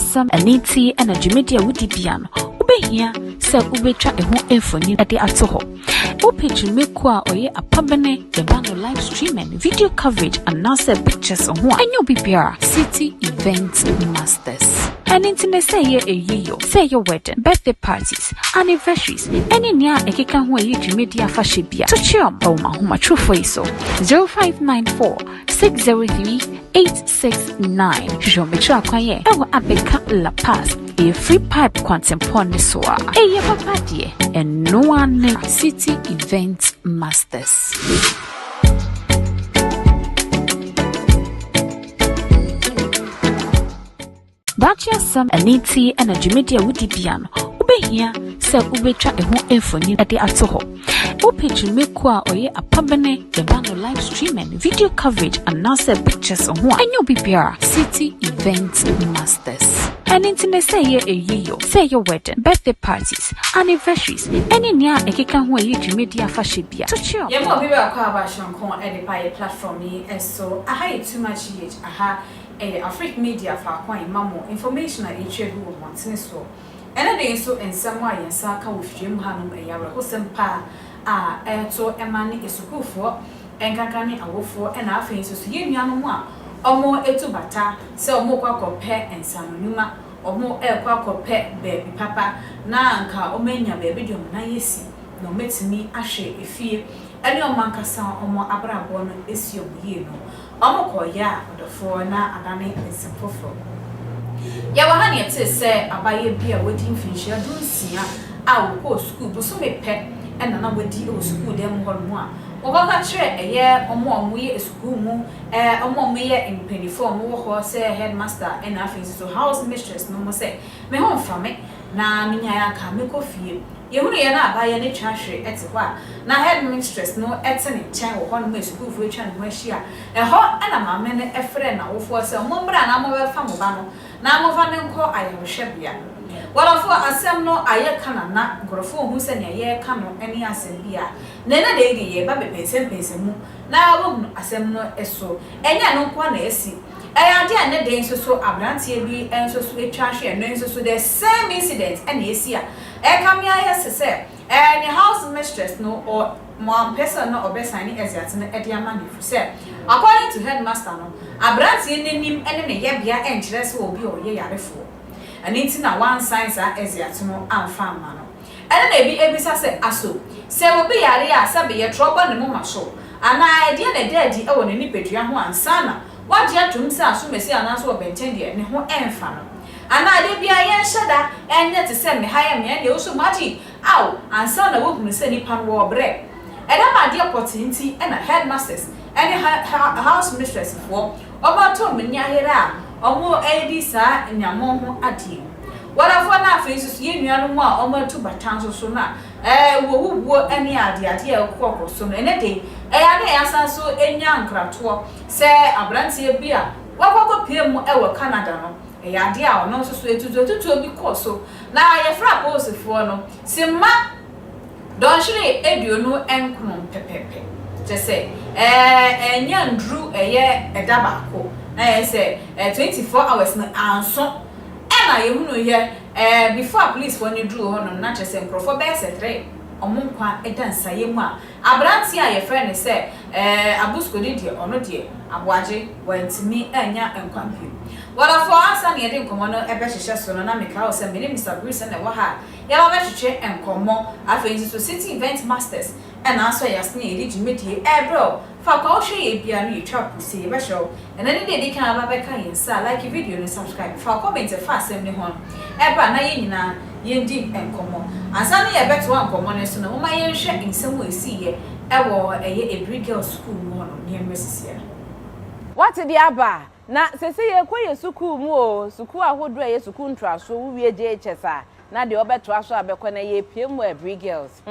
some aniti energy media wudibiano ubehia se ubetwa eho emfoni ade ato ho page make a oye apabene the live streaming video coverage and now say pictures on ho anyo bibia city event masters and internet say say your wedding birthday parties anniversaries any near ekeka ho ayi media fashion bia to chiom o ma homa true for so 0594 603 869 Jometro akwaye ewo abeka La Paz a free pipe quantum so eye papa die and no one city event masters. Bacha some aniti energy media wudibiano ubehia se ubetwa eho emfoni ade ato ho page make a oye apabene the live streaming video coverage and now say pictures on ho anyo bibia city event masters and internet say say your wedding birthday parties anniversaries any near ekeka ho ayi media fashion bia to chill ye mo bibi akwa abashon kon edit by platform ni so aha too much yet aha African media fa kwan mamo information a eche hu montene so ene dey so ensam a yensa ka wo hwem hanom eyawre ho sempa a to emane esukufo enkakane awofo ena afenso so yenuanom a omo etubata se omo kwakopɛ ensanonuma omo kwakopɛ baby papa na anka omenya baby dom na yesi no metimi ahwe efie ene omankasa omo abrabo no esi obuye no omo koya odofo na adane ensefofo ya wahani ete se abaye bia wodi mfinhia dunsia a wo school bo so mepɛ ena na wodi o school dem ho no a wobaka kire eye omo ye school mu omo ye impeniform wo ho se headmaster ena afensi so house mistress no mo se me ho mfame na minya ya ka me kofie yehunu ye na abaye ne twahwe ete ho a na headmistress no ete ne chen wo ho no school fu etwa ne ho ahia ho ana maame ne efre na wo fo se mo mbra na mo be fa mo ba no na mo fa ne nko ayehwebia wala fo asem no ayeka na grofo hu se ne ye ka no ene asem bia na de ye ba be pensem mu na wo asem no eso enya no nko na esi ade ane de nso abrantie bi enso so etwahwe no nso so the same incident ene esi a kamia yes se the house mistress no or one person no obesign exit no e de amani fu se according to headmaster no abrantie nenim ene ne ye bia enkyere se obi o ye yarefo ani na one science exit no amfa ma no ene na ebisa se aso se obi yare a se be ye trouble ne moma so ana de na dedi e wo ne nipadua ho ansana waje atum se aso mesi anaso obenten de ne ho emfa no ana de bia ye hyeda enye te se me haya me de oso maji aw ansa na wo hunu se nipa no wo bre eda ma de opportunity na headmasters any house mistress for oba to me nya here a omo edi sa nyamo ho ade wala fo na afensu ye nuanu mu a omo tu batanso so na wo wuwo ene ade ade e kokko so no ene de ya na ya sanso enya nkrato se abrantie bia wakoko piem e wo Canada no ya de a ono so etutu obi koso na ye fra posefo no simma don hire eduonu enkron pepepe je say enya ndru eye edaba ko na ye say 24 hours na anso na ye hunu ye before police for ni dru ho no na je say nkrofo be se 3 omunkwa edansa ye mu a abranti a ye friend say abusko de ono de aboaje wantimi anya enkwampi wala for answer na yede nkomo no ebe hyehyɛ so no na meka o say me ne Mr. Bruce na wo ha ya ba hyehyɛ enkomo afenzi so city event masters and also yasne yede dwumedie bro fa kwa o hwe ye bia no yetwa pusi ye be show and then dey kan aba be kan yensa like video no subscribe fa comment fa asem ne ho eba na ye nyina yendi enkomo ansa na ye beto enkomo ne so no mo ma ye hwe nsem o esi ye ewo eye Ebri Girls School mo no ne mesisia what the aba na sese ye koye sukuu mu o sukuu ahodo ye sukuu ntraso wo wie JHS a na de obeto aso abekọ na ye piem mu Ebri Girls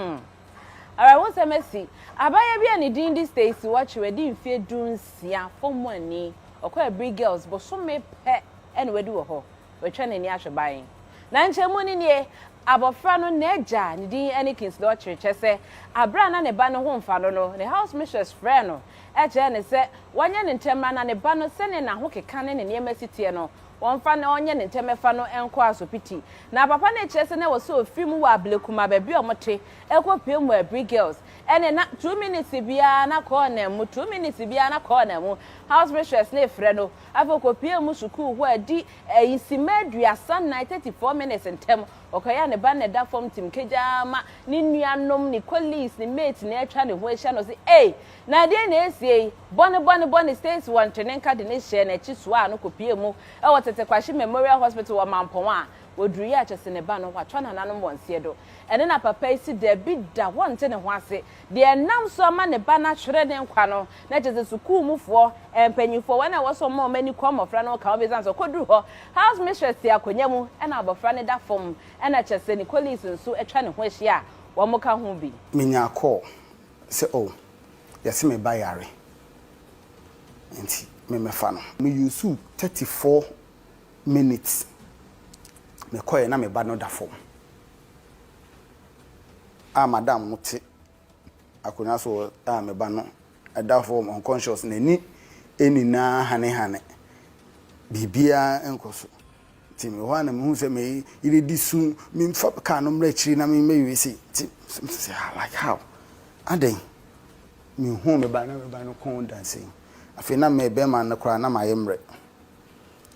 ara won se mesi abaye bia ne din di Stacy watch wedi mfie dunsia fomani okọ Ebri Girls bo so me pe ene wedi wo ho wetwa ne ni ahweban na nchemu ni ne abofra no neja ne din ene Kings do church se abra na ne ba no ho mfa no ne house mistress friend no e che ne se wanye ne ntemra na ne ba no se ne na ho keka ne niema sitie no wonfa na onye ne ntemefa no enko asopiti na papa na che se ne wo so film wa ablekuma ba bi omote ekopie mu Every Girls ene na 2 minutes bia na call na mu 2 minutes bia na call na mu house mistress na efre no afokopie mu school ho adi isimedua sun 34 minutes ntem okoya ne ba ne da form team kejama ni nuanom ni colleagues ni mates na etwa ne ho ehia no se na de na esie bone states one tenenka de ne hye na chisoa no kopie mu tete kwashi Memorial Hospital wa Mampon a woduri a chese ne ba no watwa na nanom wonsie do ene na papa isi de bi da wonte ne ho ase de nam so ama ne ba na hwere ne nkwa no na chese sukuu mufo empanyifo wana woso mo mani kwa mofra no ka obezan so koduru ho house mistress ya konya mu ena abofra ne da fom ena chese ni colleagues nso etwa ne ho ahia wo mo ka ho bi minya call se yase me ba yare enti me fa no me use 34 minutes me koye na me ba no da fom madam muti akonya so me ba no da fom unconscious na ni enina hane bibia enkoso ti me ho na me hu se me ire disu me fa ka no mra chiri na me meyesi ti say like how aden me hu me ba no kon dancing afi na me be man na kra na mayemre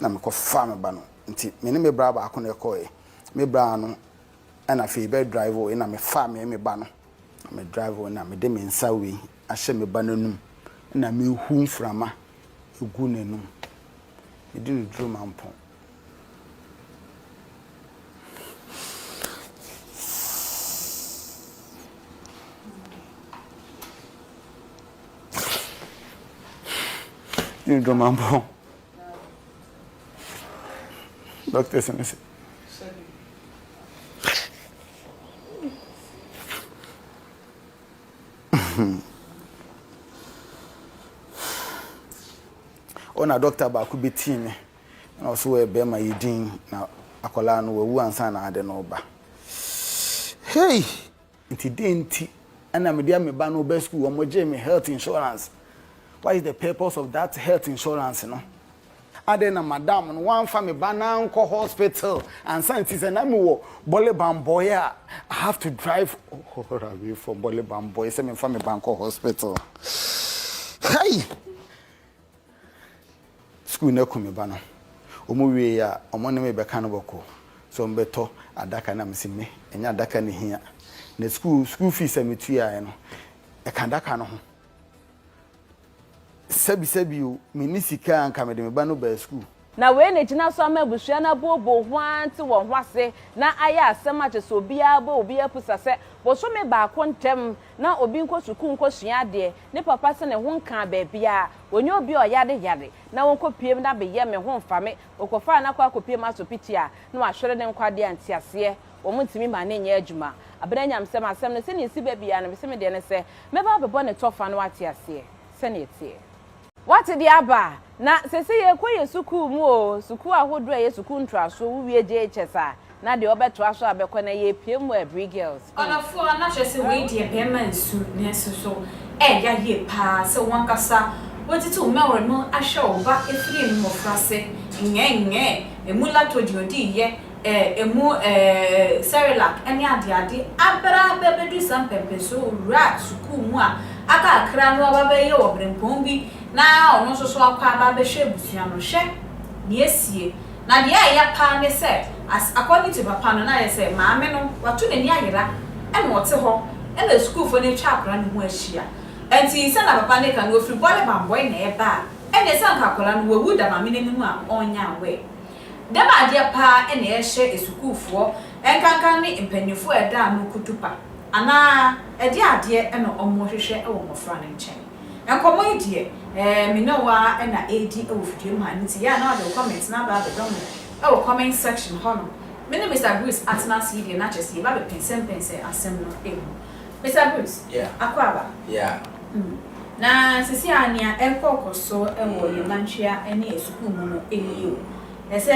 na me ko fa me ba no nti me ne me bra ba akona ekoe me bra no ana fi be drive o na me fa me ba no me drive o na me de me nsa we ahye me ba nanum na me hu mframa egu nanum me di no drum ampon ni drum ampon Doctor Semese. Ona doctor ba ku beti me. Na so we be ma yidin na akola no wu ansa na ade no ba. Hey, nti denti ana me dia me ba no ba school o mo je me health insurance. What is the purpose of that health insurance no? Adena madam no one family bana nko hospital and scientists and I'm Bole Bamboy I have to drive away from Bole Bamboy say me family banko hospital. Hey, school na come bana omo wie ya omo ne me be kan boko so mbeto adaka na msime enya adaka ne hia na school fees ametua no e kan daka no ho sebi o minisika anka me de me ba no ba school na we na gina so amabusua na bobo hwanti wo hwase na aya asema che so bia bo obi apusa se bo so me ba kontem na obi nko suku nko sua de ne papa se ne ho nka ba bia onye obi oyade na wonko piem na be ye me ho mfame okofa na kwa kopiem asopiti a na wahwere ne nkwade antiase wo mutimi ma na nya adwuma abranyam sem asem ne se ne si ba bia na be se me de ne se me ba bebo ne tofa na watiase se ne tie What the aba na sese ye koye suku mu o suku ahodo ye suku ntraso wuwie JHS na de obeto aso abekọ na ye pie mu Every Girls onafo na hwese we de pema nsu ne so ya ye pa se wankasa wotiti umewre mu ahwe oba efiri mu frase nyenye emula todiodi ye emu Cerelac eni ade abra bebedu sampempe so ra suku mu a aka akra no aba be ye obrempon bi na ono so akwa aba be hwe busua no hwe ne esie na de ya pa ne se as according to papa no na ye se maame no watu ne ni ayera e no wote ho e na school fo ne twa akra ne ho ahia enti se na papa ne ka no ofri Bole Bamboy na e ba e ne se nka akra no wawu da maame ne mu a onya we da ba de pa e na ye hye esukufo enkankan ne empanyifo e da no kutupa ana e de ade e no omo hwehwe e wo mofra ne nchen enkomo idie me no wa e na AD e wo fidie mu anti ya na de comment na ba be don e wo comment section hono me ne Mr. Bruce Atnas idie na chese ba be pense asem no e Mr. Bruce akwaba na sisi ania enkoko so e wo ye manhwea ene esuku mu no elio ese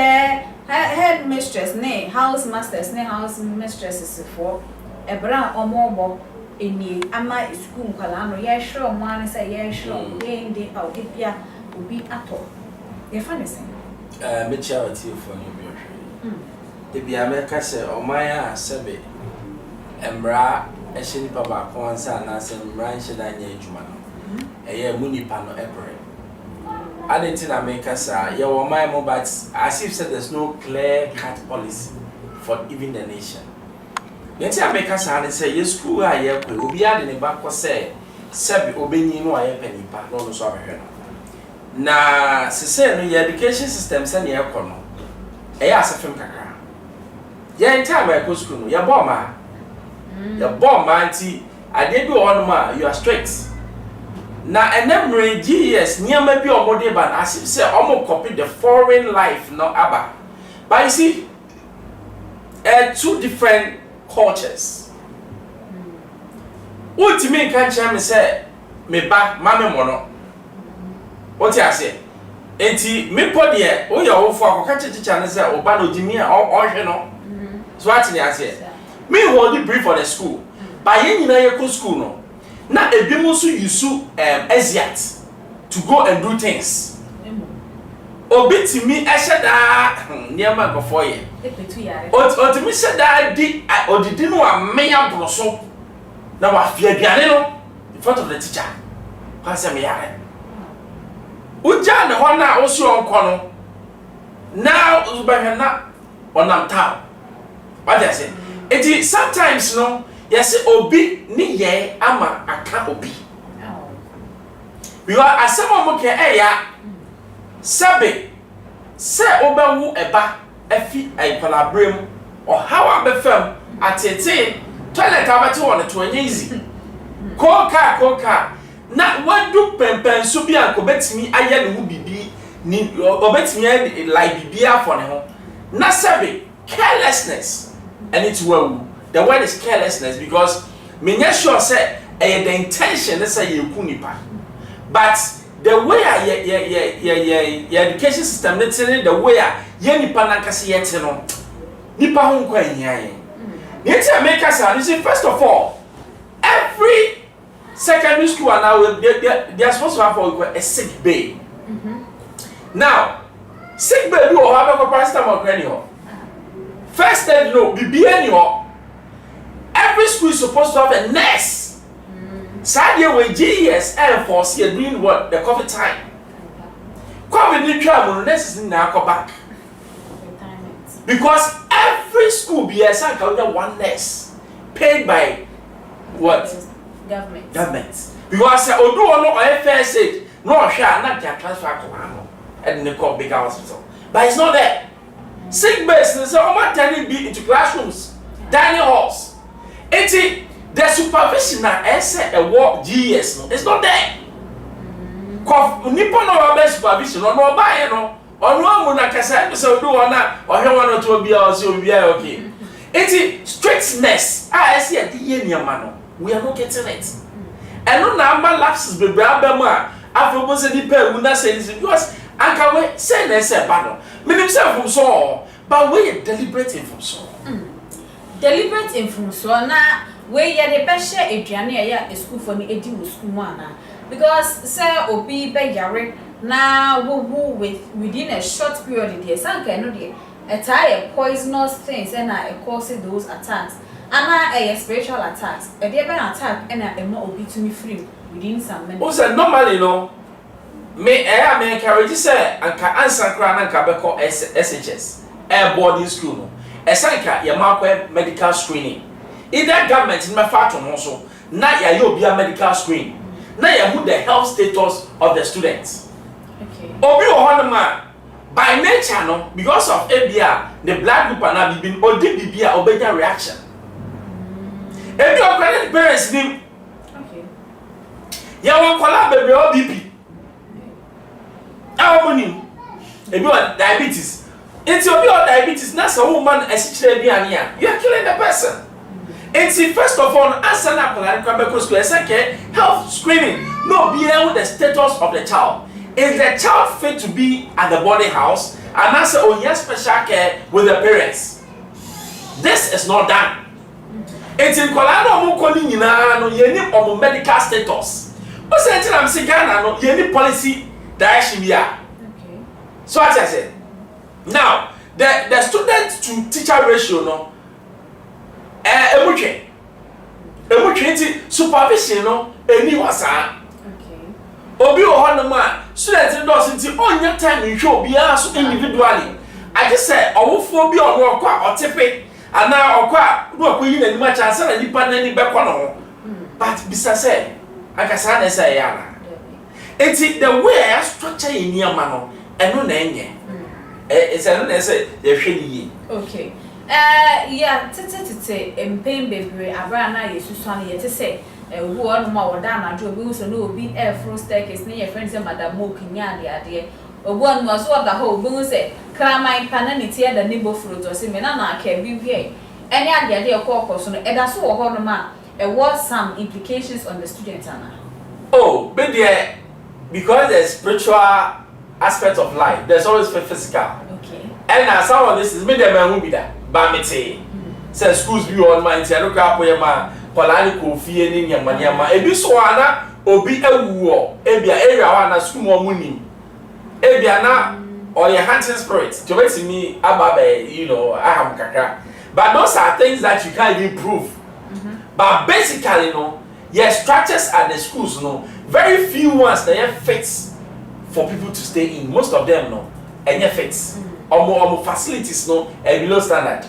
head mistress ne house masters ne house mistresses for ebra omobo eni ama school nkwala no ye hwere omo an say ye hwere de au ebia obi ato ye fa ne sen me charity for you bi ohwe ebia me ka se oman a sebe emra ehye nipa ba ko ansa na se emra nhye da nya adwuma no eye mu nipa no ebre adentina me ka sa ye wo man mo but as if said there's no clear cut policy for even the nation. Yenti America say say yes school a ye kwe obi ade ne ba ko say sebi obenyi no aye panipa no so abehwe no na se say no your education system say ne ekọ no e ya asefem kakra ye enti America school no ye bo ma anti ade bi on ma you are strict na enemre GS niam bi omode ba as if say omo copy the foreign life no aba but you see two different cultures. What you mean can't me say me ba mame mono. What you say? Enti me podie o ya wo fo akoka chichicha ne say oba no jimi a o hwe no. So what you say? Me hold the brief for the school. Ba ye nyina ye ko school no. Na ebimu so yusu Asiat to go and do things. Obitimi esheda niam go for ye. Otimi sheda di odidi no ameya broso na wa fie aduane no in front of the teacher. Kwa se me yare. Uja ne ho na osi onko no. Now uzubahwe na onam town. What I say? It sometimes no yes obi ni ye ama aka obi. Because asemo mo ke eya Sabe, say obewu eba efi ayipalabrem or how abefem atete toilet abati won to anya easy. Koka na wadu pempen so bia ko betimi aye ne hu bibi ni obetimi like bibia for ne ho. Na sabe carelessness and it will the word is carelessness because me nya sure say the intention is say you kunipa. But the way your education system the way ye nipa nankase yete no nipa ho nkwa nyan yeti America say you see first of all every secondary school now they are supposed to have a sick bay. Now sick bay do have a paracetamol cranial first aid no bibia ni ho every school is supposed to have a nurse. Sadia we GS Air Force here doing what the COVID time. COVID ni travel nurses na go back. Because every school be a one nurse paid by what? Government. Because odo no first aid no sha na dia transfer ko ano and they call big hospital. But it's not there. Sick base so almost turning be into classrooms, dining halls. The supervision na a war GS no it's not there. Nipo no ba supervision no buy no onu amu na kasa so do ona ohwe one to bia o so bia okay. Strictness I see a ye niama no we are not getting it. And no number lapses be bra mu a afro se di pa mu na say because anka we say na say ba no menim say from so but we deliberate from so. Deliberate from so na we ya de peshe aduane ya school for ni edi wo school mu ana because say obi be yare na wo within a short period there sanka no there a poisonous things and it causes those attacks and a spiritual attacks a dey ben attack and a more obi to me free within some minutes. Also normally no me encourage say anka answer kra na anka be call SHS air boarding school no esanka ya makwa medical screening. Either government in my factory also, now you be a medical screen. Now you put the health status of the students. Okay. Obi Ohanama by nature no because of ABR the black group and been odi bibia obeda reaction. Ebi okwane parents nim. Okay. Ya won kola baby OBP. Awoni. Ebi on diabetes. It's obi on diabetes na so woman esichire aduane a you are killing the person. It's first of all, answer na school. Health screening. No, be with the status of the child. Is the child fit to be at the boarding house? And answer, oh yes, special care with the parents. This is not done. Enti nkola na omo koni nyina no ye ni omo medical status. O say enti na mse Ghana no ye ni policy direction bia. Okay. So as I said, now the student to teacher ratio no emutwe enti supervision no eni wasa. Okay. Obi o hono ma student ndo so enti onya time nhwe obi a so individually. I just say owofo bi ono okwa otepe ana okwa no akoyi na nima chance na nipa na ni bekọ no. But bisa say akasa na say ya na. Enti the way I structure in niama no eno na enye. It's eno say ye hwe ni. Okay. Yeah, tete empem bebre abra na yesusu na yete say wo no ma woda na jo bi so no obi air flow staircase na your friend say madam mo kinya ade obu anu aso da ho obi say kramai pananity da nibo fruit o say me na aka bi wie any ade so no eda so wo ho no ma was some implications on the students ana. Oh, but there because there's spiritual aspect of life, there's always physical. Okay. And some of this is me them who be that. Bamete. Say schools be on my tia look up where ma kwalani ko fie ni nyama ebi so ana obi awuo ebia area wa na school mo munim ebia na or your hunting spirit to make me ababe, you know, I have kakra. But those are things that you can't even prove. But basically, no, your structures at the schools, no, very few ones that fits for people to stay in. Most of them, no, and your fits. Or facilities, no, and below standard.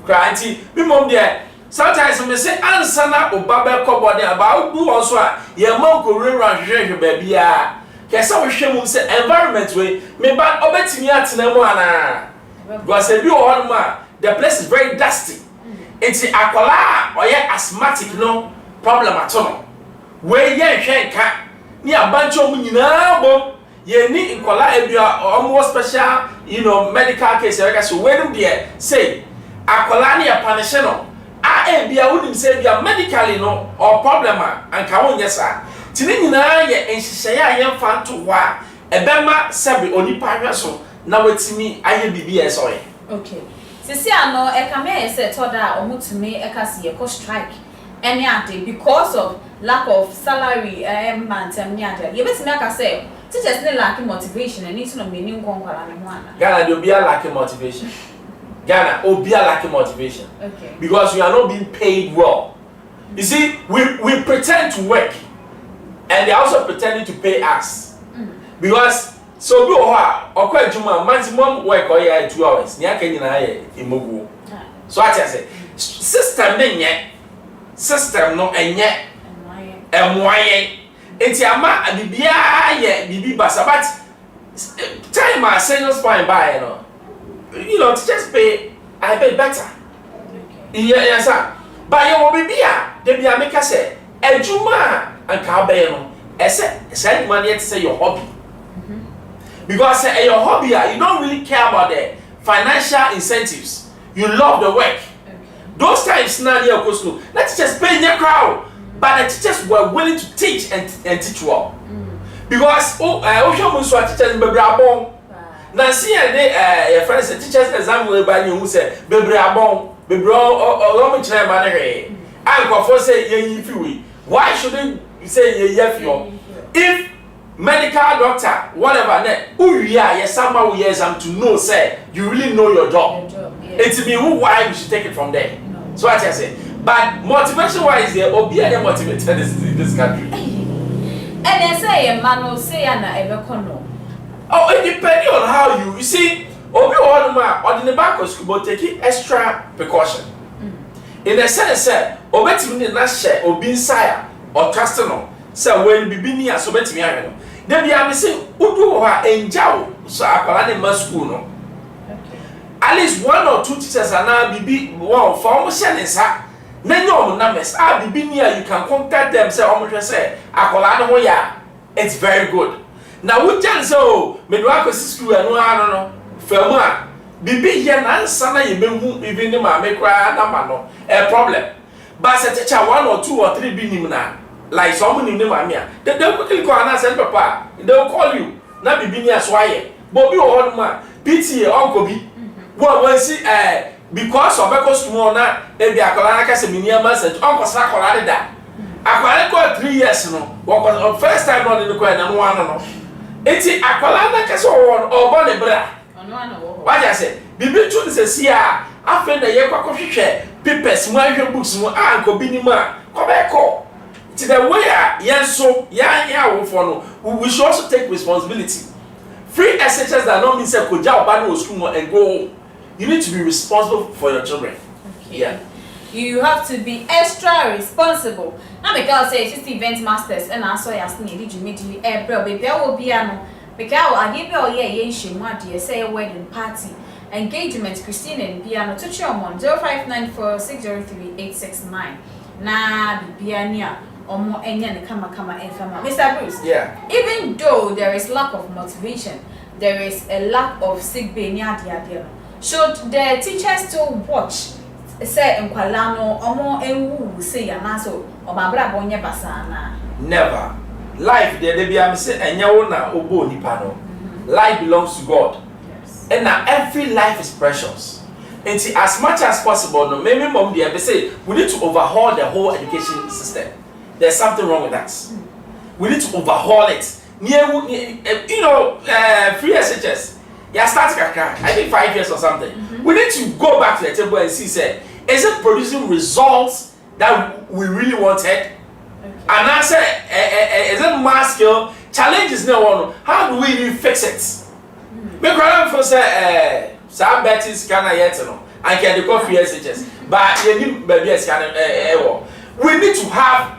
Cranty, we mom there. Sometimes we say answer na obabe kobo there about do also your mom go run baby ah. Kesa we hwem say environment way me ba obetimi atena mu ana. Because if you on ma the place is very dusty. Enti akola oye asthmatic no problem at all. We ye hwe nka ni abancho mu nyina bom ye ni nkola ebia almost special, you know, medical case like so when there say akola ni apanish no a ebia wonim say bia medically no or problem anka won yesa tini nyina ye enhihye ya ye mfa to ho a ebema sebe onipa hwe so na watimi aye bibia so ye. Okay. Sisi ano ekame say toda omutumi ekasi ye ko strike any ade because of lack of salary mantem nyade. Ye betimi aka say teachers ne lack motivation and need no meaning konkwala ne ho ana. Ghana dey obia lack motivation. Ghana obia lack motivation. Okay. Because we are not being paid well. You see, we pretend to work and they are also pretending to pay us. Because so we or quite maximum work or 2 hours. Nya can imogu. So I say system system no enye emwaye. Enti ama bibia ye bibi basa but time our seniors fine by no. You know, teachers pay I pay better. Yes sir. But you will be they be make us say ejuma and ka be no. Say money to say your hobby. Because your hobby, you don't really care about the financial incentives. You love the work. Okay. Those times now you go school. The teachers pay their crowd, but the teachers were willing to teach and teach well. Because teachers be brabon. Now see your friends teachers exam will buy you who say be brabon, be bro or chine man and for say ye fiwi. Why shouldn't you say ye yefio? If medical doctor, whatever, yes, somehow we exam to know, say, you really know your job. It's me who why we should take it from there. No. So what I say. But motivation wise, there will be any motivated in this country. And they say a man will say an ever. Oh, it depends on how you see, Obi or in the back of school, but take extra precaution. In the sense, Obeti did not share or be sire or trusting. So when bibi ni aso betimi ahwe no de bia me say udu ho a enjawo so akwala ne ma school no. Okay. At least 1 or 2 teachers ana bibi one for mo share ne sa na nyom na mes bibi ni you can contact them say omo hwe say akwala ne ho ya it's very good. Now we can say me do akosi school anu ano no famu a bibi ye na nsa na ye behu even ne ma me kra na ma no a problem. But say teacher 1 or 2 or 3 bi nim na like someone in the mamia, they quickly call and send papa. They will call you. Not be being as why. Bobby or man, pity uncle be. Well, when see because obeko school na e bi akola na kase miniama set onko sa akola de da akola ko 3 years no wo first time on the ko na no ano no eti akola na kase obo ne bra ono ana wo waja se bibi tu se si a afen na ye kwakọ hwehwe papers mu ahwe books mu anko bi ni mu a kobeko to the way yenso ya wo for no we should also take responsibility. Free SHS that don't mean say koja oba no school and go home. You need to be responsible for your children. Okay. Yeah. You have to be extra responsible. Now because say 60 event masters and also yas need you meet you bro baby will be ano because I give you ye shemu ade say wedding party engagement Christine and piano to chomon 0594603869 na bibiania omo enya ne kama enfama. Mr. Bruce, Yeah. even though there is lack of motivation, there is a lack of sick bay near the should the teachers still watch say nkwala no omo enwu say anaso obabra bonye basana? Never. Life there be am say enya wo na obo nipa no. Life belongs to God. Yes. And now every life is precious. And see, as much as possible, no, maybe mom they say we need to overhaul the whole education system. There's something wrong with that. We need to overhaul it. You know, free SHS. Yeah, start I think 5 years or something. We need to go back to the table and see, say, is it producing results that we really wanted? Okay. And I say, is it mass scale? Challenges no one. How do we even fix it? Because I'm for say, some Betty's can yet no. I can do free SHS, but you need baby we need to have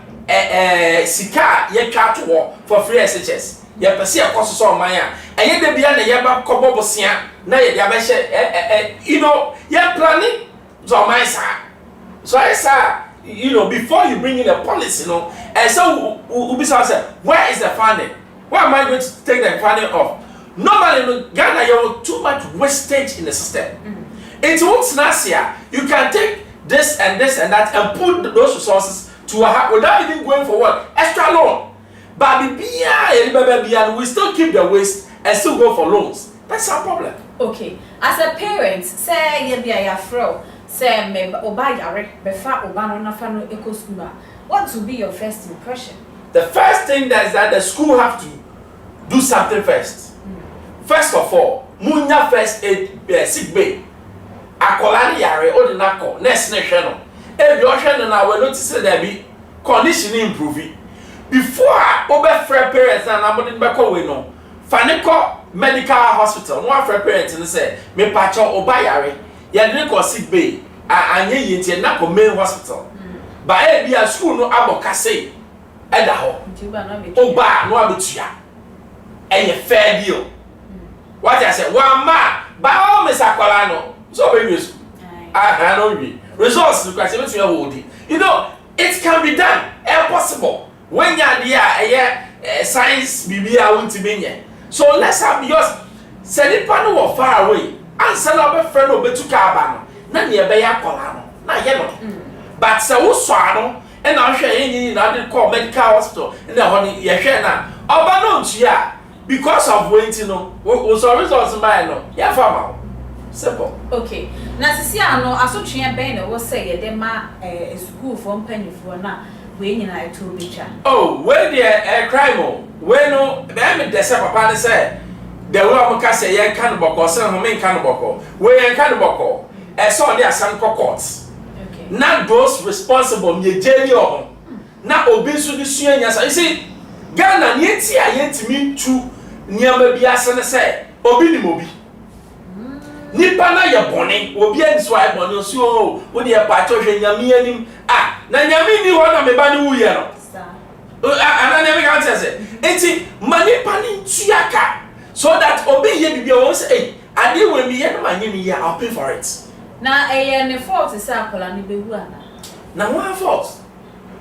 sika ye twa to for free SHS. Ye pese e koso so man a eye de bia na ye ba kobo bosia na ye dia ba you know ye planning so man sa so I say you know before you bring in a policy you know and so we be say where is the funding, where am I going to take the funding off? Normally in Ghana you have too much wastage in the system. It won't nasia you can take this and that and put those resources to without even going for what extra loan. But we still keep the waste and still go for loans. That's our problem. Okay. As a parent, say ye be a fro, say me oba yare befa oba no na fa no eco school. What will be your first impression? The first thing that is that the school have to do something first. First of all, munya first aid sick bay. Akolani yare odinako nurse ne hwe no. If you are now, we notice that there be condition improving. Before over free parents and I'm going back away no. Faniko medical hospital, no free parents and say, me patch or bayare, ya drink or sick bay, and ye yet not main hospital. But be a school no abocase, and a home. Oh, ba no abitua. And a fair deal. What I said, one ma, by all Miss Aqualano, so baby, I know you. Results you know, it can be done, possible. When you're there, science BBA won't be. So let's have yours. Send it panel far away. And send up a friend over to Cabano. None near Bayer Colano. Not yellow. But so swallow, and I'll share any other call medical hospital in the honey, Yashana. Obano, yeah, because of waiting, was our results by no. Yeah, farmer. Simple. Okay. Na sisi ano asotwe ben na wo say ye dem ma school for mpanifo na we nyina eto bicha. Oh, where the crime we no dem de say papa ne say the way am ka say ye kan boko say ho men kan boko. We ye kan boko. E so dey asan court. Okay. Not those responsible me jeli o. Na obi so di sua nya say you see Ghana nie ti a yentimi tu niam bia say ne say obi ni mobi. Nipa na ye bone obi anso ai bone so o wo de pa cho hwe nyame anim na nyame ni ho na me ba ni wuye no ana nyame kan say enti manipa ni tuaka so that obi ye bibia won say ade we mi ye no manye mi ya I'll pay for it. Na ne fault say akola ni behu ana Na one fault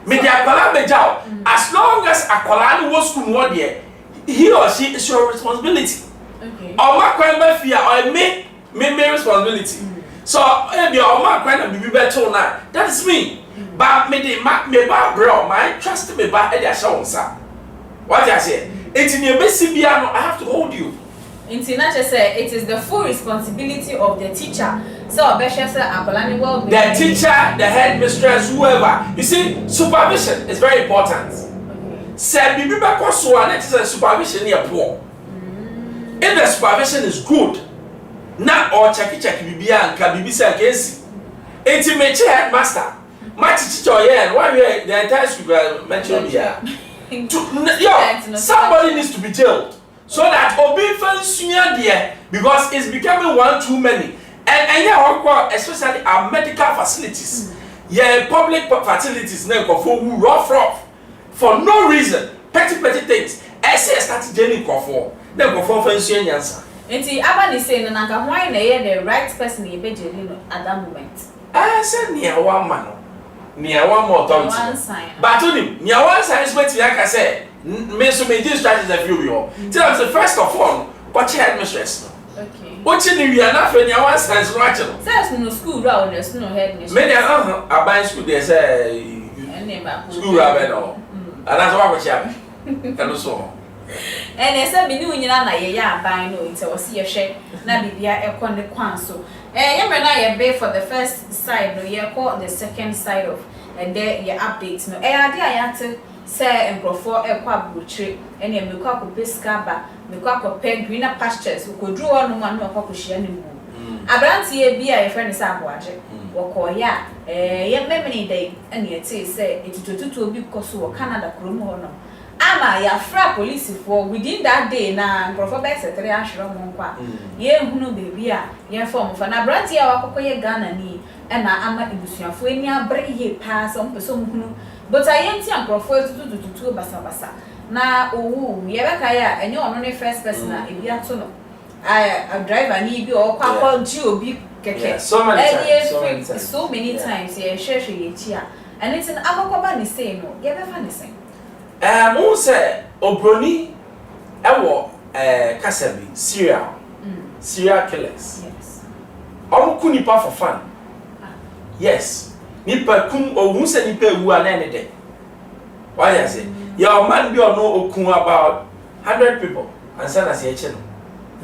me de akola be jaw as long as akola ni wo school mo de he or she is your responsibility. Okay. O ma kwan ba fia o me responsibility. So if your man kind of be better now, that is me. But me ba bro, my trust me ba e dey show sir. What I say? It's in your best I have to hold you. International say it is the full responsibility of the teacher. So Obesha say Akolani well. The teacher, the headmistress, whoever. You see, supervision is very important. Say bibi bako so and it is a supervision here poor. If the supervision is good, na or check bibi and ka bibi say against. Intimate headmaster. My teacher here, why the entire school mentioned here. Somebody needs to be jailed so that obi fansuya there because it's becoming one too many. And yeah, especially our medical facilities, yeah, public facilities now for rough for no reason, petty things. I say started jailing for then for fansuya answer. Enti Abani say na nka why na the right person e be jailing at that moment. I said near one man. Near one more time. But to him, near one sign is what I say. Me so me this strategy a few years. Tell us the first of all, what you headmistress. Okay. What you need na for near one sign is watching. Says no school round there's no headmistress. Many a buy school they say school rabbit no. And that's what we have. And so. And they said, "Binu nyina na ye ya ban no nti o se ye hwe na bibia ekọ ne kwan so ye me na ye be for the first side no ye call the second side of and there ye update no ade ayate say emprofo ekọ abrochire ene me kwa ko pesca ba me kwa ko pe greener pastures ko dru onu ma no ko hia ne mu abranti ye bia ye friend say aboaje wo ko ya ye memeni dey ene ye te say etututu obi koso wo Canada krom ho no ama ya fra police for within that day na nkrofo be setere ahwere mo nkwa ye hunu bebi a ye form fa na branti ya wakokoye Ghana ni e na ama ibusuafo eni abre ye pa so mpeso hunu but ayenti nkrofo tutututu basa na owu ye be kai a enye ono ne first person na ebi ato no a driver ni bi o kwa ji obi keke so many times ye hwehwe ye chi a and it's an akokoba ni say no ye be fa ni say Mo say Obroni ewo Kasabi serial killers. Yes. Omo ku nipa for fun. Yes. Nipa kum ohun say nipa ewu ana ene de. Why I say? Your man be ono okun about 100 people and say na say eche no.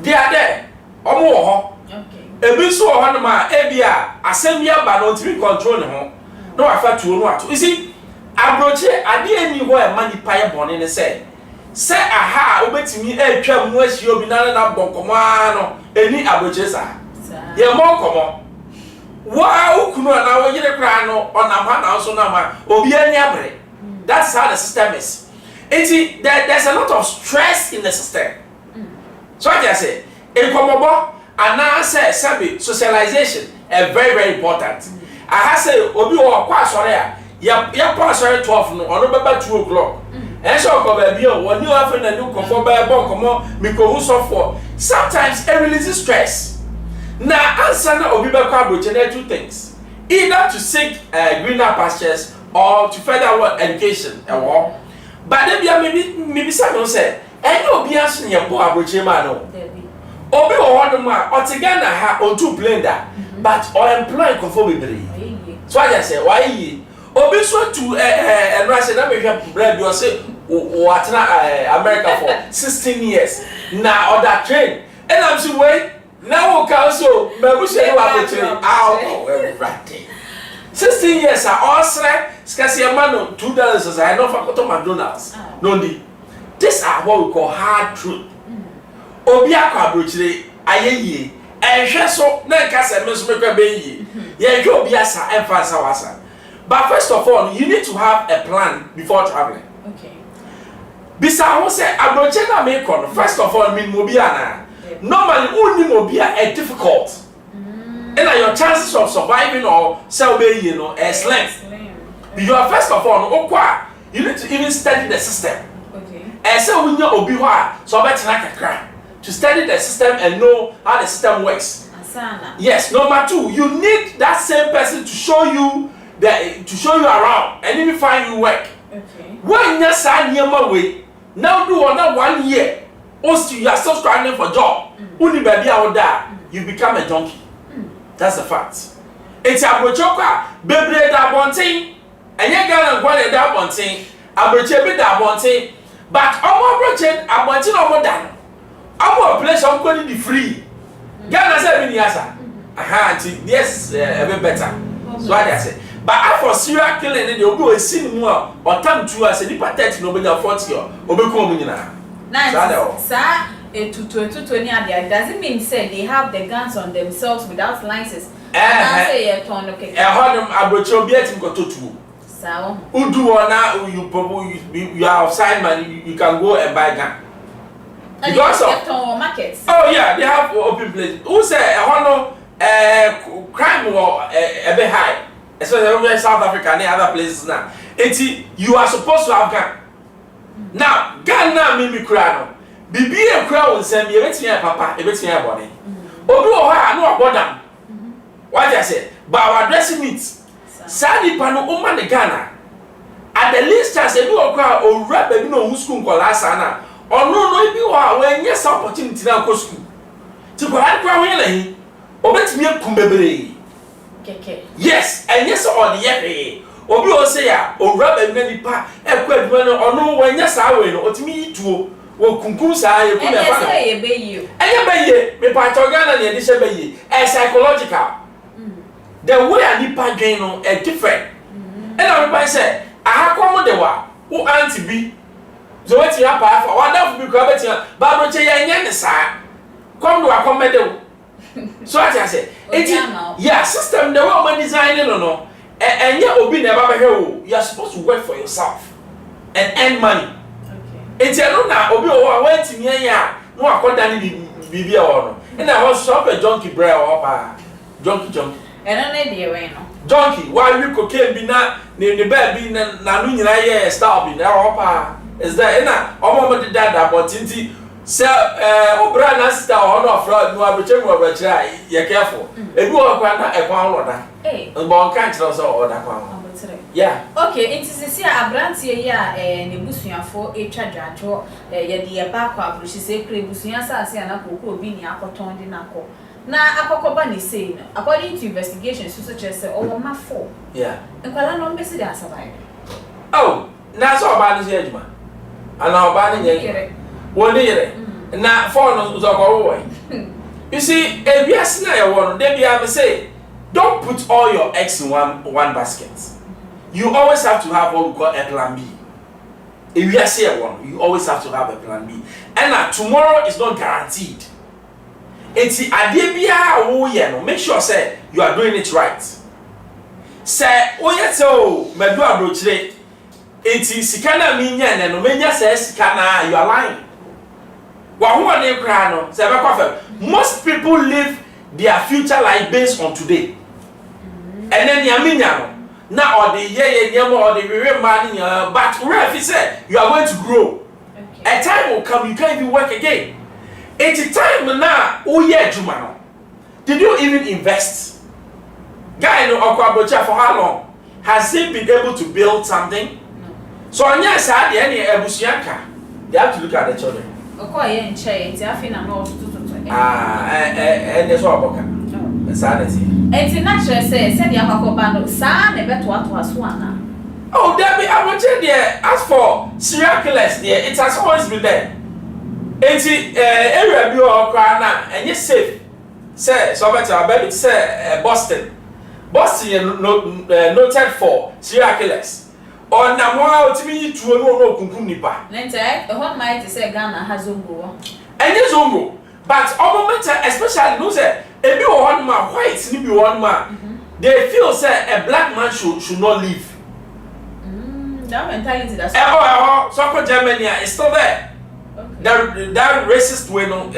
They are there. Omo wo ho. Okay. Ebi so wo ho no ma ebia asem ya ba no ntimi control ne ho. No afa tuo no ato. You see abroche ade ani ho e mani paye bone ne say aha obetimi atwa mu ahie obi na bonkomo no eni abroche sa ye monkomo wa ukunu na wo yire kra no onam ha na so na ma obi ani abre. That's how the system is. There's a lot of stress in the system. So I just say enkomobo and say socialization is very important. I say obi wo kwa sore a ya pass 12 no ono beba 2 o'clock and so ko ba bi o woni wa fe na ni konfo ba bon komo mi ko hu so for sometimes it releases stress na answer na obi be kwa broche na two things either to seek greener pastures or to further what education but then bia maybe say no say any obi aso ne bo abroche ma no obi o hodo ma o tigana ha on two blender but or employ konfo bebre so I just say why obi so to Russia na me hwe bread you say what America for 16 years na other train and I'm say wait now we can so me go say wa go train everything 16 years are all sre skasi amano $2 as I know for to McDonald's no ndi these are what we call hard truth obi akwa brochire ayeye ehwe so na nka se me so me kwa be yi ye hwe obi asa emphasize wasa. But first of all, you need to have a plan before traveling. Okay. Bisa who say abroche na me kon first of all mean mobia na. Normally only mobia is difficult. And your chances of surviving or self-being, you know, are slim. Because first of all, you need to even study the system. Okay. And so when you obiwa, so better like a cry to study the system and know how the system works. Asana. Yes. Number 2, you need that same person to show you around and even find you work. Okay. When you sign your way, now do another 1 year, also you are still struggling for job. Only baby out there, you become a donkey. That's the fact. It's a brochoka, baby that bonting, and you're gonna go that bonting, a broche be that bonting, but our broche, a bonting over done. Our place I'm going to be free. Ghana said many years. Aha, yes, a bit better. So I say. But after serial killing, they'll go and see more or time to us and if I tell nobody 40 or become now. Nice. Sir, doesn't mean say they have the guns on themselves without licenses. I heard them about your beating got to two. So, who do now you are outside man, you can go and buy gun. Because of markets. Oh yeah, they have open place. Who say honor crime or a bit high, especially in South Africa and other places now. You are supposed to have gun. Now, gun now me crown. Bibi a crown send me a bit papa, a bit near body. Obi or I know about them. What I say, but our dressing it. Sadi pano woman the Ghana. At the least as a do a crowd or rap a no school called Asana. Or no, if you are when yes opportunity now go school. To go out crowd, or let me a kumbebre. Yes, and yes, or the yepe. Or you say, or rub a many pa, a quid or no, when yes, I will, or to me too. Well, Kunkusa, you could have obey you. And you bay, me patogana and disobey, as psychological. The way I need pa gain on a different. And everybody said, I have come the wa who auntie be. So what's your path for one of you grabbing, but and sir. Come to a commando. So I said, yeah, system the woman designing or no. And yet, Obi never hear you are supposed to work for yourself and earn money. It's a no now, Obi or went to me, no, I call Danny Bibi or no. And I was shop a junkie bread or junkie. And I know the Junkie, why you cocaine be not near the bed being Nanunia stop in our opera? Is there enough? Almost the dad, but Tinty, sir, O'Brien, sister, or no fraud, no arbitrary over try. You're careful. If you are a pound order, and born can't also order pound. Yeah. Okay, it is a brand here and a busuya for a charge or a back which is a crib, busuya, and a cocoa being a cotton dinako. Now, Akokobani saying, according to investigations, such as over my 4. Yeah. And Kalano Messi are survived. Oh, that's all about this age, man. And our banning 1 year. Now, 4 was away. You see, if you are snare one, then you have to say, don't put all your eggs in one basket. You always have to have what we call a plan B. If you are say one, you always have to have a plan B. And tomorrow is not guaranteed. It's idea make sure say you are doing it right. Say so medu abrochire enti sikana minya na no menya say sikana you are lying. Wa ho ne kra no say be most people live their future life based on today. And then ya minya no na or the ye or the man but if you say you are going to grow. Okay. A time will come you can't even work again. It's time now, oh yeah, Jumano. Did you even invest? Guy no Okwabrocha for how long? Has he been able to build something? No. So on your side, any Ebusianka, they have to look at the children. Okay, and change. I think I'm not to and there's all boka. Sanity. It's natural said the Akobano, son, a better what was one. Oh, Debbie, I want you there. As for serial killers, there, it has always been there. Enti area bi o kwa na enye safe say so better baby say Boston noted for serial killers on na mo otimi tuo no kunkum nipa nte what might say Ghana has zongo enye zongo but moment especially no say ebi o one man white ni bi one man they feel say a black man should not live that mentality that's so for Germany is still there. That racist way no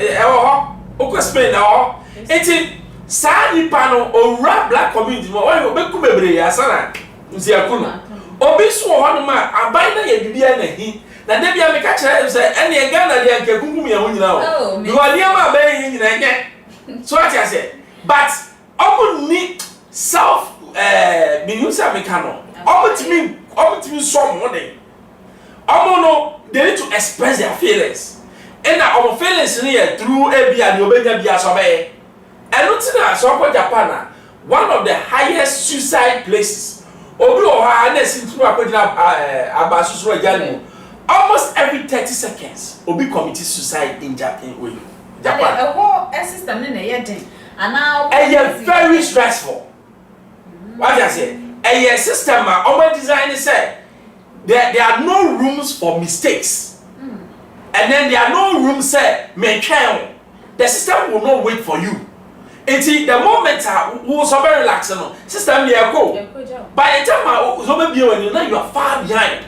Spain now. Eti sa nipa no owura black community mo o be ku bebre ya sana nsi akuno obi so ho no ma aban na ye bibia na hi na de bia me ka kire say ene e Ghana de anke kunkum ya ho nyina o do ali ma ba yi nyina enye so what I say but omo ni self minusa mekano omo timi so mo de omo no they need to express their feelings. And our feelings here through ABA, the Obega Biasobe. And Lutina, so Japan, one of the highest suicide places. Almost every 30 seconds, Obi committed suicide in Japan. Japan. A whole system in a den. And now very stressful. What I say? A system our design say there are no rooms for mistakes. And then there are no rooms say maintain. The system will not wait for you. Until the moment who so very relaxed no system there go. By the time so maybe when you are far behind.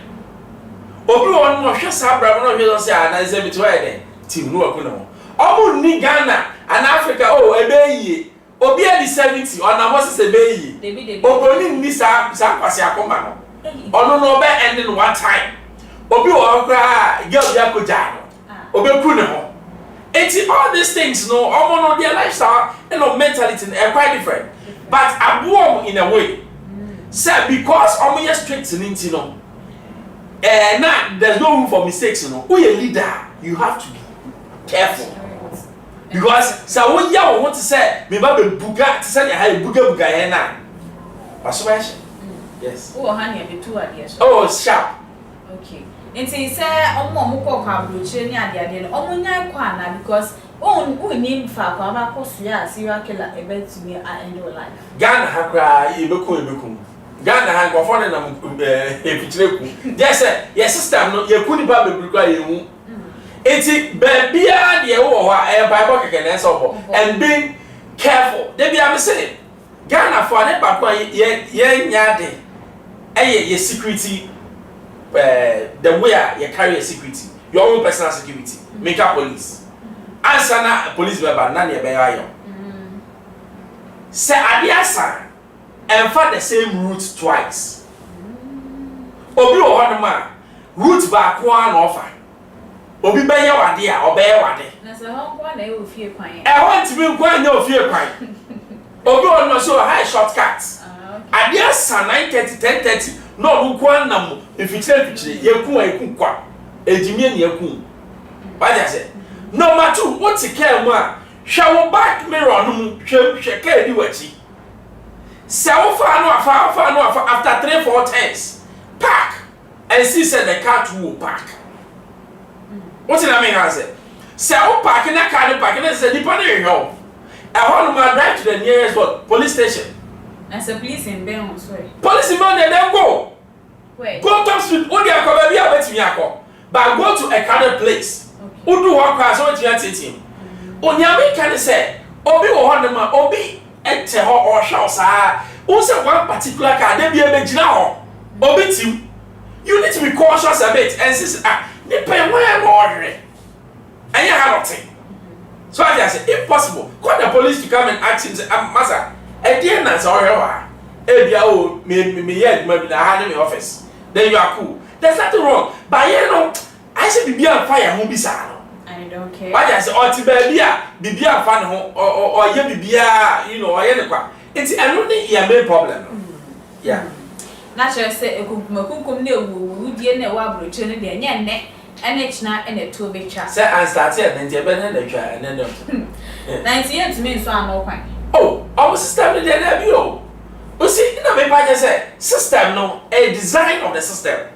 Obi won no hwe sabra no hwe say na say bit why then team no akuna ho. Omo ni Ghana and Africa ebe yie. Obi adi 70 ona mo se ebe yie. Obroni ni sa kwase akoma no. Ono no be end in one time. Obi wo kra girl ya ko ja no. Obi ku ne ho. It's all these things, no, almost their lifestyle and mentality are quite different. But I warm in a way. Sir, because almost strict in no. Now there's no room for mistakes, you know. Who a leader, you have to be careful. Because so when you want to say, me baby buga to say I buga here now. Persuasion. Yes. Oh, honey, a bit too ideas. Oh, sharp. Okay. Nti say omo mo ko kwa broche ni ade no omo nya kwa na because uni fa kwa ba ko suya serial killer ebetumi end your life. Ghana hakra ebeku Ghana ha go for na efichire ku just say your system no ye ku ni ba bebrikwa ye hu enti be bia de wo ho e bible keke na so bo and being careful they be am say Ghana for ne ba kwa ye nya de ye security the way you carry a security, your own personal security, make up police. Answer na police member na ne be ayo. Say adiasa and for the same route twice. Obi o hono ma route ba kwa na offer. Obi be ye wade a obeye wade. Na se hon kwa na e ofie kwan. E want me kwa na ofie kwan. Obi o no so high shortcuts. Adiasa 9:30 10:30 no who kwa na mo efichire yeku kwa ejimie ne yeku what I say no matter what you care mu a hwe wo back mirror no mu hwe ka di wachi se wo fa no afa after 3-4 times park and see said the car to park what I mean I say se wo park na car no park na say dipa na hwe e ho no ma drive to the nearest police station. As a police in Ben sorry. Police in Ben they go. Wait. Go top street. Only a ko baby abetimi akọ. But go to a crowded place. Udu ho kwa so wetin atetim. Onyame kan say obi wo ho dem a obi ete ho o hwa osa. Who say one particular car dey be gina ho. Obi tim. You need to be cautious a bit and say the pen where order. And you have nothing. So I say if possible, call the police to come and ask him say master e dey na say orewa e bia o me yet maybe na ha me office then you are cool there's nothing wrong but you know I say bibia fire ho bisa no I don't care why I say o ti ba bibia fa ne ho o ye bibia you know o ye ne kwa it's another your main problem yeah na sure say ekunkum na ewu die na wa broche ne de nya nne ene china ene to be twa say and start here then be na twa and then 98 means so am kwan. Oh, our system is there, you. You see, in a way, say system no, a design of the system.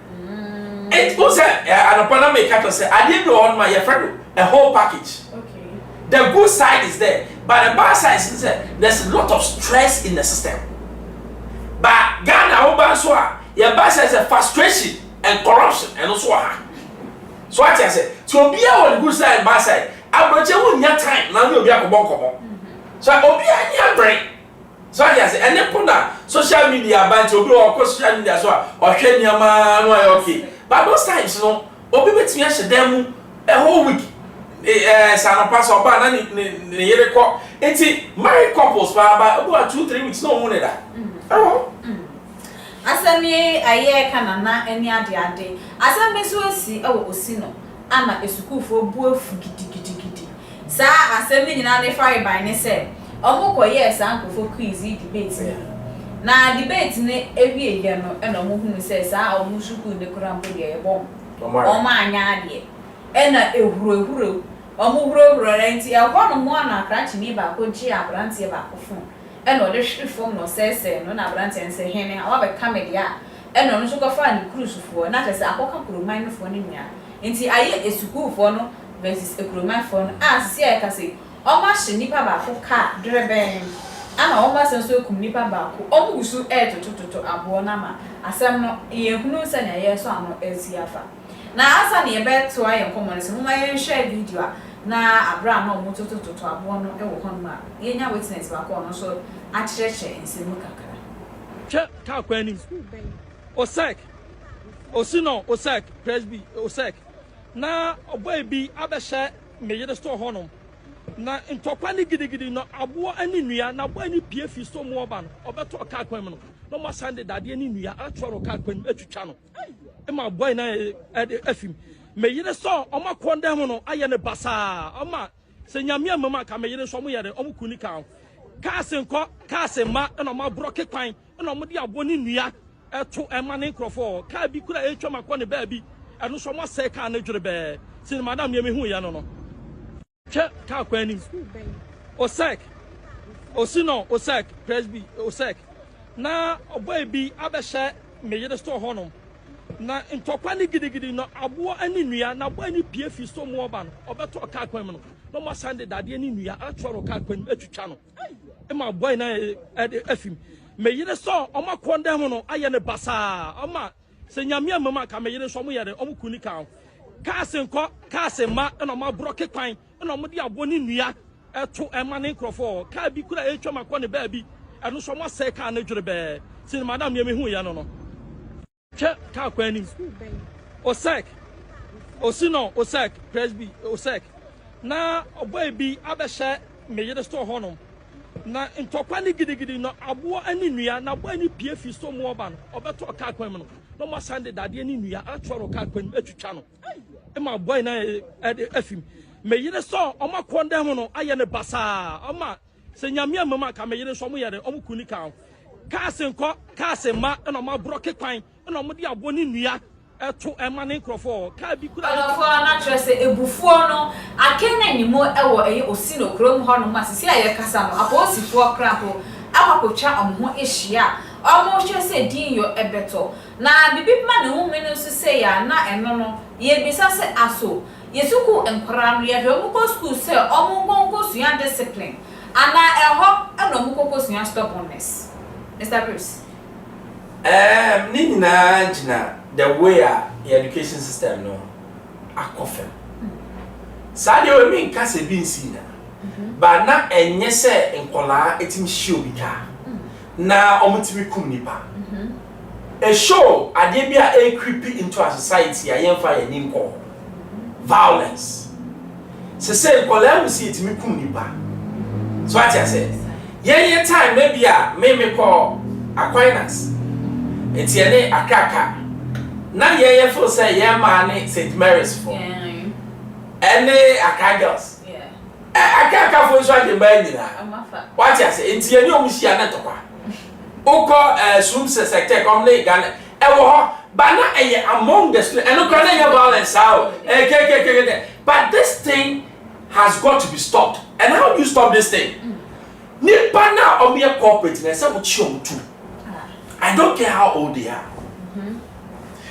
It was an upon me cat say, I didn't know on my friend a whole package. Okay. The good side is there, but the bad side is there. There's a lot of stress in the system. But Ghana, Obanswa, your bad side is a frustration and corruption and also so what I say, to be on good side and bad side, I brought you your time, now you'll be a bonko. So obi anya brain so I say and then social media ban to obi or social media so or hwe niama no okay but those times no obi betimi a shedam a whole week sanopa so ba na ne yere ko enti married couples ba about 2-3 weeks no mo ne da asami aye kanana eni ade asami so asi e wo osi no ama esukufo buafu gidigidi sa asemi nyina ne fire by ne say omo koye sankofo quiz debate na debate ne ewie ye no e no mo hunu say sa omo suku ne kurampo de yebom omo anya ade e na ehuro omo huro renti e ho no mo na kranchi ni ba ko ji abrante ba ko fun e no de hwe fom no sese no na abrante nse hene awa be kamedia e no so ko fa ni cruise fo na tese akoka kuruman no fo ne nua enti aye esukufo no versus ekroma phone as see I can say oma hye nipa ba ko car drebe ama oma senso ekum nipa ba ko omugusu to abo na ma asem no ye hunu se na ye so ano eziafa na asa ne be to aye nkomo se muma ye share video na abra na omo to abo no e wo hon ma ye nya witness ba ko no so a chereche nsemu kakara che ka kwani osek osino osek presby osek na oboy bi abehye meyede store honom na ntokwa ni gidigidi no abo ani nua na abo ani pie fi so mo oba no obeto ka kwan mu no mo sande dade ani nua atworo ka kwan atwitwa no e ma boy na afim meyede so omakonda mu no aye ne basa oma se nyame amama ka meyede so mo yede omo kuni ka kasenko kasenma na ma broke kwan na mo de abo ni nua eto ema ne nkrofo ka bi kura etwa makọ ne ba bi eno so mo se ka na dwure be sin madam ye mehu ya no che ka kwani osek osino osek presby osek na oboy bi abehye meyede store honom na ntokwa ni gidigidi no abo ani nua na abo ani pie fi so mo oba no obeto ka kwan mu no mo sande dade ani nua atworo ka kwan atwitwa no e ma boy na afim meyede so omakonda mu no aye ne basa oma se nyame amama ka meyede so mo yede omo kuni ka kasenko kasenma na ma broke kwan na mo de abo ni nua eto ema ne nkrofo ka bi kura etwa makọ ne ba bi eno so mo se ka na dwure be sin madam ye mehu ya no che ka kwani osek osino osek presby osek na oboy bi abehye meyede store honom na ntokwa ni gidigidi no abo ani nua na abo ani pie fi so mo oba no obeto ka kwan mu no mo sande dade ani nua atworo ka kwan atwitwa no e ma boy na afim meyede so omakonda mu no aye ne basa oma se nyame amama ka meyede so mo yede omo kuni ka kasenko kasenma na ma broke kwan na mo de abo ni nua eto ema ne nkrofo ka bi kura alofo na trese ebufuo no akenya ni mo ewo eye osino krom ho no masisi aye kasa no aposifo krapo akwakocha omho ehia omo hwese din yo ebeto na bibipma ne hu menu so se ya na eno no ye bisa se aso yesuku enkora no ye hwe ko school se omo ngonko suya discipline ana eho eno mo koko suya stubbornness Mr. Bruce ni na jina the way the education system no akofem sade o mi nka se bi nsi na ba na enye se enkola etim hie obi ka na omutimi kum nipa a show ade bia a creepy into our society ayemfa ye ninko violence se enkola mu si etimi kum nipa so what I say ye time maybe me call Aquinas etiene akaka na ye feel say ye man St. Mary's for ene akagos akaka for so ade ba nyina what I say entiene omuhia na tokwa uko sum se sector komle Ghana ewo ho ba na eye among the students eno kwa na ye violence how but this thing has got to be stopped. And how do you stop this thing? Nipa na obiye corporate na say wo chi om tu. I don't care how old they are.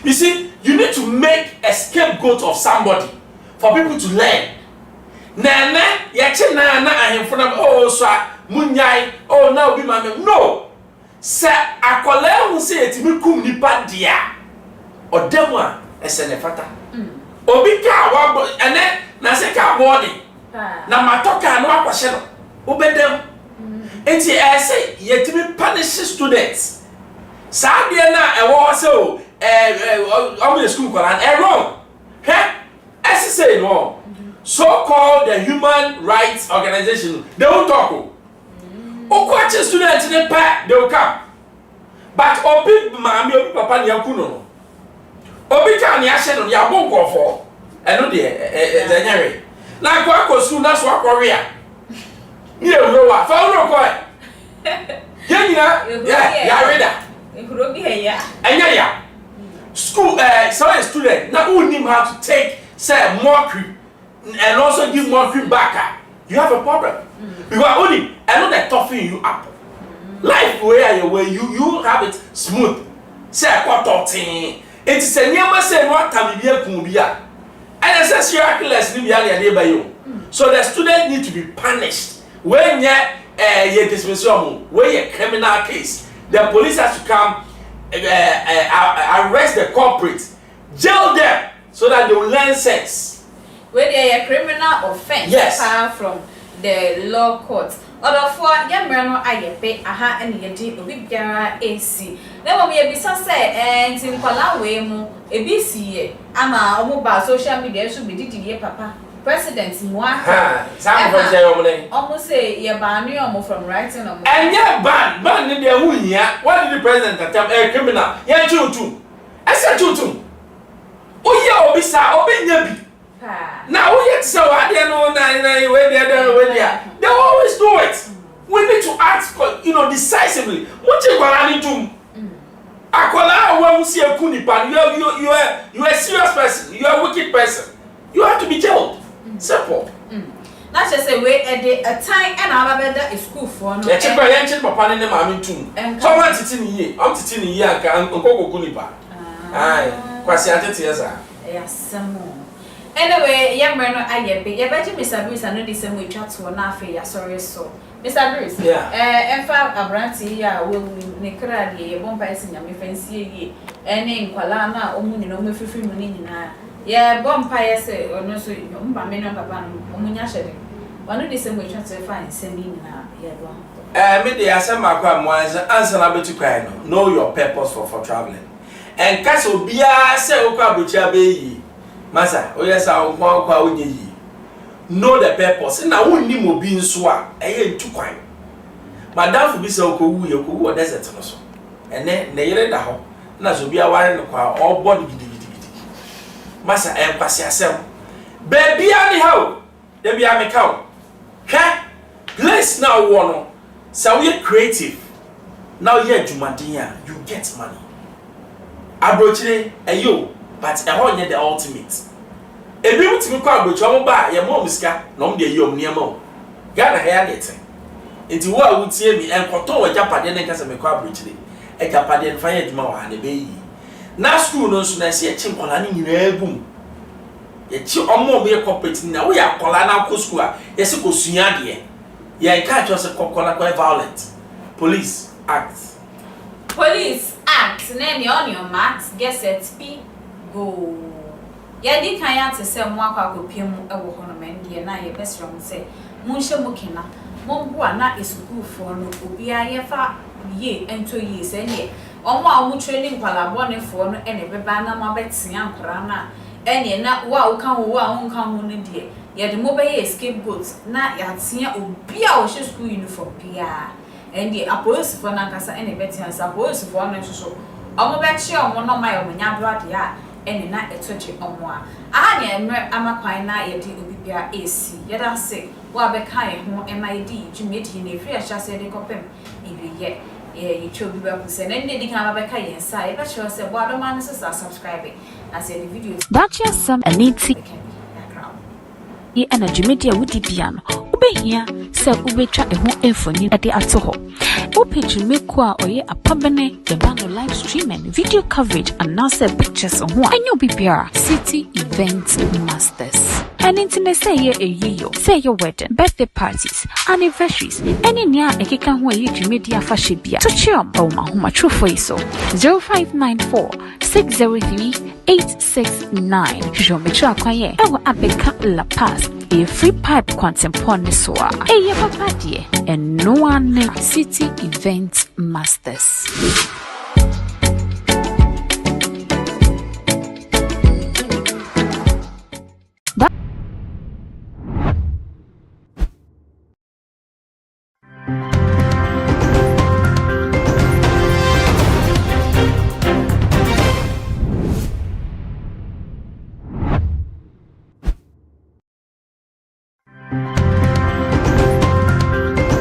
You see, you need to make a scapegoat of somebody for people to learn. Nana, yache na ahemfo na oh so munyai, oh na obi ma me. No. Say akwala hu say etimi kum nipa dia. Odemu a ese ne fata. Obi ka wa ene na se ka body. Na matoka no akwahye no. Obedem. Enti say yetimi punish students. Sa de na ewo se o the school kwala wrong. As say no. So-called the human rights organization, they won't talk. Okwache students in the pack, they will come. But obi mami obi papa ni akuno. Obi kan ni ahye no ya bon kofo. Eno de enyare. Na kwa school na so akoria. Ni erowa, fa uro ko. Ye nyina, ya reader. Ehuro bi heya. Enya ya. School so a student na who need how to take say mockery and also give mockery back. You have a problem. Because only I know that toughen you up. Life where you have it smooth. Say I got 13. It is a never say what time you be a And it says miraculous so the students need to be punished. When you dismissal, when a criminal case, the police has to come arrest the culprit, jail them so that they will learn sense. When they are a criminal offense, yes, from the law court. Other for young men, I pay aha and ye did Bibiara AC. Never be a business and in Palawe, a BC, ama mobile social media should be did papa. President Moa, almost say ye ban you from writing and yeah, ban in their wound. What did the president attempt a criminal? Yeah, two. I said two. Oh, yeah, Obisa, obey Yabi. Now we yet so I don't know where they are. They always do it. We need to act, decisively. What you going to do? Akola when we see a kunipan, you are a serious person. You are a wicked person. You have to be jailed. Simple. That's just a way a time and our better is school for no. Yeah, check my engine, papa, and I'm too. Someone sitting here. I'm sitting here and go kunipa. Aye, quasi at yes, some more. Anyway, young man, I get big. I bet you, Mr. Bruce, I know this and we chat to an affair. Sorry, so Mr. Bruce, yeah, in fact, a brandy, will Nicaragua, a bomb person, and me fancy ye, and in Kualana, or Moon, no, if you mean, yeah, bomb pie, say, or no, so you know, Papa, Munyasha. One of the same way to find sending yeah, maybe I send my crime once answer a bit to cry. Know your purpose for traveling. And Castle Bia say, Oka Bucha Bay. Masa, oh yes, I will go with ye. Know the purpose, and I won't need more being swag. I ain't too quiet. Madame for be so cool, you cool desert also. And then they read the home. Nazubia wine all body giddy. Masa, I am passing yourself. Baby, anyhow, there be a cow. Okay? Place now, one. So we are creative. Now, you're Jumadia, you get money. Abrochile, you. But I want the ultimate. A beautiful crowd which I'm by your mom's car, no, dear, you near more. Ghana hair getting. Into what would see me and Cotton a Japan and as a crowd richly. A Japan fired more and a baby. Now, school knows when I see a chimp on any boom. A chip or more be a corporate now. We are Colana Cosqua, yes, it goes Sunyadi. Yeah, can't just a coconut quite violent. Police act. Police act, name on your marks, guess it, speak. Go. Ya di kan ya tse mo akwa kopiem ewo hono mendie na ye besrom se munhye mukina momboa na esukuu fo no obia ye fa ye ento ye se ne omo a mu training kwalabo ne fo no ene beba na ma betia nkora na ene na wa wo kan wo a won kan ho ne die ye de mo be ye scapegoat na ya tia obia wo hye school uniform bia ende apolice fo na nkasa ene betia sa police fo no so omo be chi omo no ma ye omo nya do ade a ene na etoche omoa aha ne emre amakwan na yedi obibia AC yeda se wa be kan ho MID dwumedi na efri ahya se de kopem ibiye ye chobi ba kuse na ne di kan ba be kan yensa ye be sure se wa do man se subscribe na se the video that's just some aniti ye energy media wudi piano ubehia se ubetwa eho enfoni ade atoho page make wa oye apabene the band live streaming video coverage and now pictures on and you BPR city event masters and internet say ye say your wedding birthday parties anniversaries any nia ekeka ho ayi media fa shebia to chiom o ma homa true for iso 0594 603 869 Jometro akwaye ewo abeka La Paz a free pipe quantum soa e ye papa die and no one city event masters.